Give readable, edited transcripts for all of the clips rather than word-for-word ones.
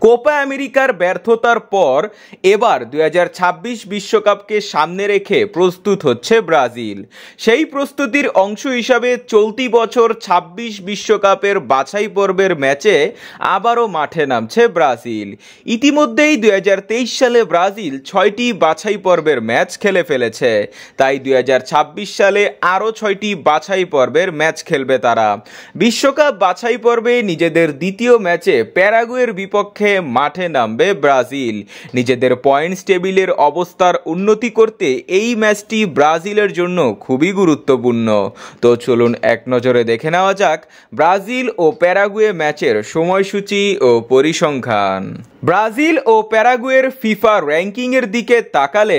Copa আমেরিকার ব্যর্থতার পর এবার 2026 বিশ্বকাপকে সামনে রেখে প্রস্তুত হচ্ছে ব্রাজিল। সেই প্রস্তুতির অংশ হিসাবে চলতি বছর 26 বিশ্বকাপের বাছাই পর্বের ম্যাচে আবারও মাঠে নামছে ব্রাজিল। ইতিমধ্যেই 2023 সালে ব্রাজিল 6টি বাছাই পর্বের ম্যাচ খেলে ফেলেছে, তাই 2026 সালে আরও 6টি বাছাই পর্বের ম্যাচ খেলবে তারা। বিশ্বকাপ বাছাই পর্বে নিজেদের দ্বিতীয় ম্যাচে প্যারাগুয়ের বিপক্ষে মাঠে নামবে ব্রাজিল। নিজেদের পয়েন্টস টেবিলের অবস্থার উন্নতি করতে এই ম্যাচটি ব্রাজিলের জন্য খুবই গুরুত্বপূর্ণ। তো চলুন এক নজরে দেখে নেওয়া যাক ব্রাজিল ও প্যারাগুয়ে ম্যাচের সময়সূচি ও পরিসংখ্যান। ব্রাজিল ও প্যারাগুয়ের ফিফা র্যাঙ্কিংয়ের দিকে তাকালে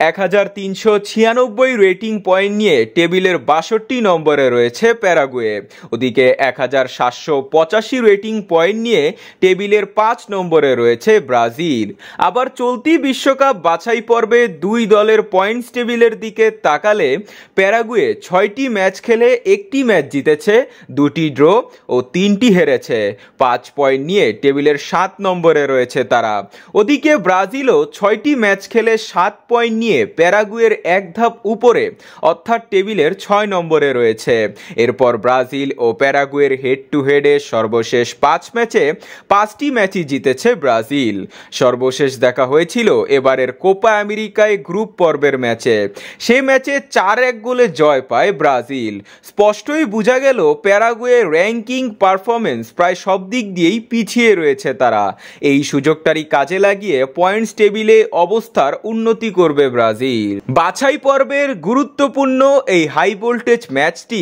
1396 রেটিং পয়েন্ট নিয়ে টেবিলের 62 নম্বরে রয়েছে প্যারাগুয়ে। ওদিকে 1785 রেটিং পয়েন্ট নিয়ে টেবিলের 5 নম্বরে রয়েছে ব্রাজিল। আবার চলতি বিশ্বকাপ বাছাই পর্বে দুই দলের পয়েন্টস টেবিলের দিকে তাকালে প্যারাগুয়ে 6টি ম্যাচ খেলে 1টি ম্যাচ জিতেছে, 2টি ড্র ও 3টি হেরেছে। 5 পয়েন্ট নিয়ে টেবিলের 7 নম্বরে রয়েছে তারা। ওদিকে ব্রাজিলও 6টি ম্যাচ খেলে 7 পয়েন্ট নিয়ে প্যারাগুয়ের এক ধাপ উপরে, অর্থাৎ টেবিলের 6 নম্বরে রয়েছে। এরপর ব্রাজিল ও প্যারাগুয়ের হেড টু হেডে সর্বশেষ 5 ম্যাচে 5টি ম্যাচই জিতেছে ব্রাজিল। সর্বশেষ দেখা হয়েছিল এবারের কোপা আমেরিকায় গ্রুপ পর্বের ম্যাচে। সেই ম্যাচে 4-1 গোলে জয় পায় ব্রাজিল। স্পষ্টই বোঝা গেল প্যারাগুয়ে র্যাঙ্কিং পারফরমেন্স প্রায় সব দিক দিয়েই পিছিয়ে রয়েছে তারা। এই সুযোগটারই কাজে লাগিয়ে পয়েন্টস টেবিলে অবস্থার উন্নতি করবে ব্রাজিল। বাছাই পর্বের গুরুত্বপূর্ণ এই হাই ভোল্টেজ ম্যাচটি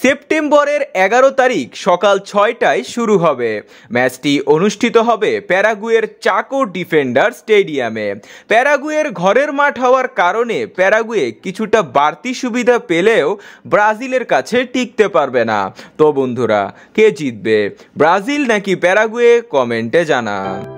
সেপ্টেম্বরের 11 তারিখ সকাল 6টায় শুরু হবে। ম্যাচটি অনুষ্ঠিত হবে প্যারাগুয়ের চাকো ডিফেন্ডার স্টেডিয়ামে। প্যারাগুয়ের ঘরের মাঠ হওয়ার কারণে প্যারাগুয়ে কিছুটা বাড়তি সুবিধা পেলেও ব্রাজিলের কাছে টিকতে পারবে না। তো বন্ধুরা, কে জিতবে, ব্রাজিল নাকি প্যারাগুয়ে? কমেন্টে জানান।